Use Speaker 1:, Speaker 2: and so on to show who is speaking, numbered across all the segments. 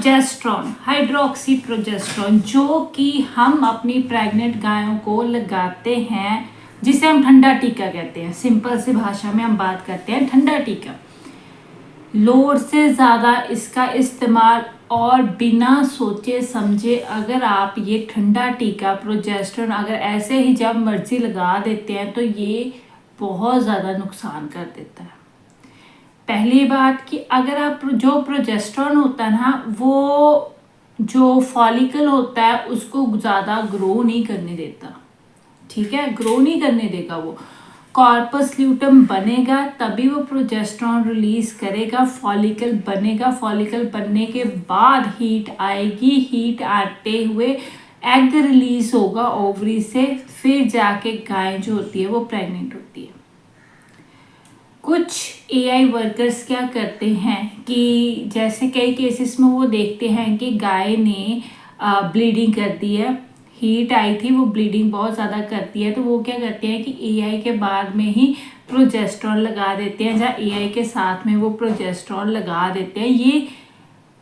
Speaker 1: Progesterone, hydroxy progesterone, जो कि हम अपनी प्रेग्नेंट गायों को लगाते हैं, जिसे हम ठंडा टीका कहते हैं। सिंपल सी भाषा में हम बात करते हैं ठंडा टीका। लोड से ज़्यादा इसका इस्तेमाल और बिना सोचे समझे अगर आप ये ठंडा टीका प्रोजेस्ट्रॉन अगर ऐसे ही जब मर्जी लगा देते हैं तो ये बहुत ज़्यादा नुकसान कर देता है। पहली बात कि अगर आप जो प्रोजेस्ट्रॉन होता है ना, वो जो फॉलिकल होता है उसको ज़्यादा ग्रो नहीं करने देता, ठीक है, ग्रो नहीं करने देगा। वो कॉर्पस ल्यूटम बनेगा तभी वो प्रोजेस्ट्रॉन रिलीज करेगा, फॉलिकल बनेगा, फॉलिकल बनने के बाद हीट आएगी, हीट आते हुए एग रिलीज होगा ओवरी से, फिर जाके गाय जो होती है वो प्रेग्नेंट होती है। कुछ एआई वर्कर्स क्या करते हैं कि जैसे कई केसेस में वो देखते हैं कि गाय ने ब्लीडिंग कर दी है, हीट आई थी, वो ब्लीडिंग बहुत ज़्यादा करती है, तो वो क्या करते हैं कि एआई के बाद में ही प्रोजेस्ट्रॉन लगा देते हैं, जहाँ एआई के साथ में वो प्रोजेस्ट्रॉन लगा देते हैं। ये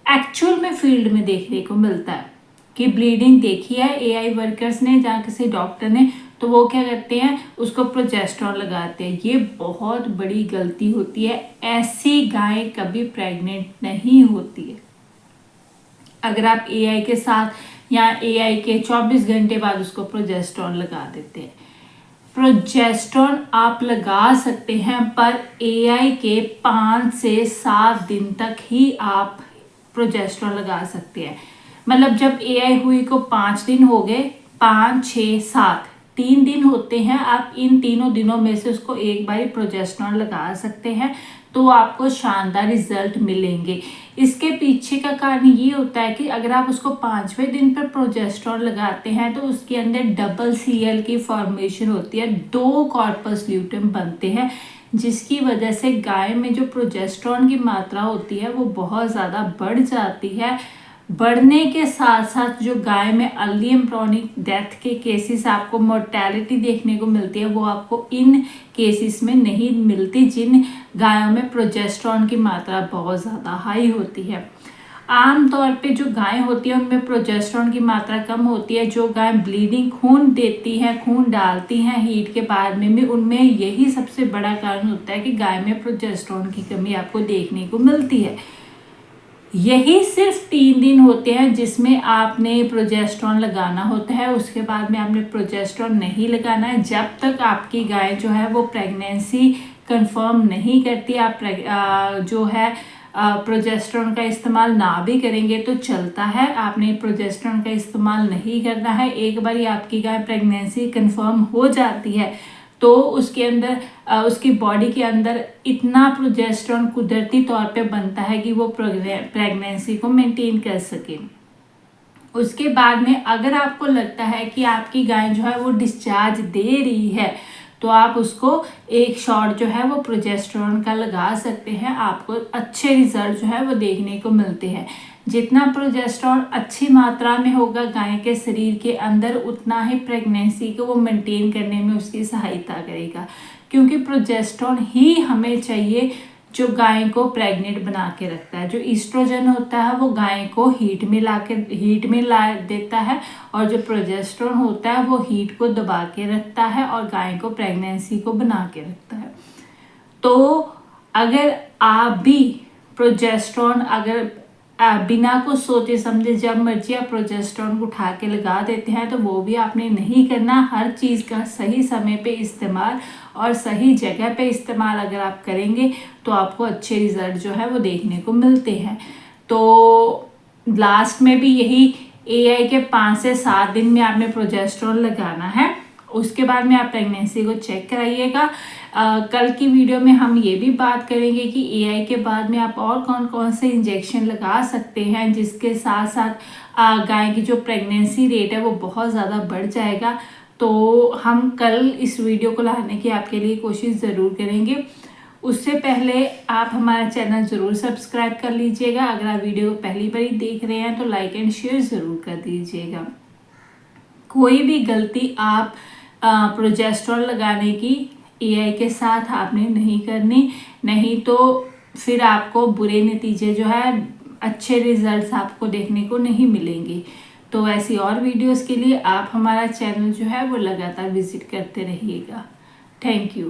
Speaker 1: एक्चुअल में फील्ड में देखने को मिलता है कि ब्लीडिंग देखी है एआई वर्कर्स ने, जहाँ किसी डॉक्टर ने, तो वो क्या करते हैं उसको प्रोजेस्ट्रॉन लगाते हैं। ये बहुत बड़ी गलती होती है, ऐसी गाय कभी प्रेग्नेंट नहीं होती है। अगर आप एआई के साथ या एआई के 24 घंटे बाद उसको प्रोजेस्ट्रॉन लगा देते हैं। प्रोजेस्ट्रॉन आप लगा सकते हैं, पर एआई के 5 से 7 दिन तक ही आप प्रोजेस्ट्रॉन लगा सकते हैं। मतलब जब एआई हुई को 5 दिन हो गए, 5, 6, 7, 3 दिन होते हैं, आप इन तीनों दिनों में से उसको एक बार प्रोजेस्ट्रॉन लगा सकते हैं, तो आपको शानदार रिजल्ट मिलेंगे। इसके पीछे का कारण ये होता है कि अगर आप उसको 5वें दिन पर प्रोजेस्ट्रॉन लगाते हैं तो उसके अंदर डबल सीएल की फॉर्मेशन होती है, 2 कॉर्पस ल्यूटम बनते हैं, जिसकी वजह से गाय में जो प्रोजेस्ट्रॉन की मात्रा होती है वो बहुत ज़्यादा बढ़ जाती है। बढ़ने के साथ साथ जो गाय में अर्ली एम्ब्रियोनिक डेथ के केसेस आपको मोर्टेलिटी देखने को मिलती है, वो आपको इन केसेस में नहीं मिलती जिन गायों में प्रोजेस्ट्रॉन की मात्रा बहुत ज़्यादा हाई होती है। आमतौर पे जो गाय होती है उनमें प्रोजेस्ट्रॉन की मात्रा कम होती है। जो गाय ब्लीडिंग खून देती हैं, खून डालती हैं हीट के बाद में भी, उनमें यही सबसे बड़ा कारण होता है कि गाय में प्रोजेस्ट्रॉन की कमी आपको देखने को मिलती है। यही सिर्फ 3 दिन होते हैं जिसमें आपने प्रोजेस्ट्रॉन लगाना होता है, उसके बाद में आपने प्रोजेस्ट्रॉन नहीं लगाना है जब तक आपकी गाय जो है वो प्रेगनेंसी कंफर्म नहीं करती। आप जो है प्रोजेस्ट्रॉन का इस्तेमाल ना भी करेंगे तो चलता है, आपने प्रोजेस्ट्रॉन का इस्तेमाल नहीं करना है। एक बार आपकी गाय प्रेगनेंसी कंफर्म हो जाती है तो उसके अंदर उसकी बॉडी के अंदर इतना प्रोजेस्ट्रॉन कुदरती तौर पे बनता है कि वो प्रेगनेंसी को मेंटेन कर सके। उसके बाद में अगर आपको लगता है कि आपकी गाय जो है वो डिस्चार्ज दे रही है तो आप उसको एक शॉट जो है वो प्रोजेस्ट्रॉन का लगा सकते हैं, आपको अच्छे रिजल्ट जो है वो देखने को मिलते हैं। जितना प्रोजेस्ट्रॉन अच्छी मात्रा में होगा गाय के शरीर के अंदर, उतना ही प्रेगनेंसी को वो मेंटेन करने में उसकी सहायता करेगा, क्योंकि प्रोजेस्ट्रॉन ही हमें चाहिए जो गाय को प्रेग्नेंट बना के रखता है। जो ईस्ट्रोजन होता है वो गाय को हीट में ला देता है, और जो प्रोजेस्ट्रॉन होता है वो हीट को दबा के रखता है और गाय को प्रेगनेंसी को बना के रखता है। तो अगर आप भी प्रोजेस्ट्रॉन अगर बिना कुछ सोचे समझे जब मर्जी आप प्रोजेस्ट्रॉन को उठा के लगा देते हैं तो वो भी आपने नहीं करना। हर चीज़ का सही समय पे इस्तेमाल और सही जगह पे इस्तेमाल अगर आप करेंगे तो आपको अच्छे रिजल्ट जो है वो देखने को मिलते हैं। तो लास्ट में भी यही एआई के 5 से 7 दिन में आपने प्रोजेस्ट्रॉन लगाना है, उसके बाद में आप प्रेगनेंसी को चेक कराइएगा। कल की वीडियो में हम ये भी बात करेंगे कि एआई के बाद में आप और कौन कौन से इंजेक्शन लगा सकते हैं जिसके साथ साथ गाय की जो प्रेगनेंसी रेट है वो बहुत ज़्यादा बढ़ जाएगा। तो हम कल इस वीडियो को लाने की आपके लिए कोशिश ज़रूर करेंगे। उससे पहले आप हमारा चैनल ज़रूर सब्सक्राइब कर लीजिएगा। अगर आप वीडियो को पहली बार ही देख रहे हैं तो लाइक एंड शेयर ज़रूर कर दीजिएगा। कोई भी गलती आप प्रोजेस्ट्रॉन लगाने की एआई के साथ आपने नहीं करनी, नहीं तो फिर आपको बुरे नतीजे जो है अच्छे रिजल्ट्स आपको देखने को नहीं मिलेंगे। तो ऐसी और वीडियोस के लिए आप हमारा चैनल जो है वो लगातार विजिट करते रहिएगा। Thank you.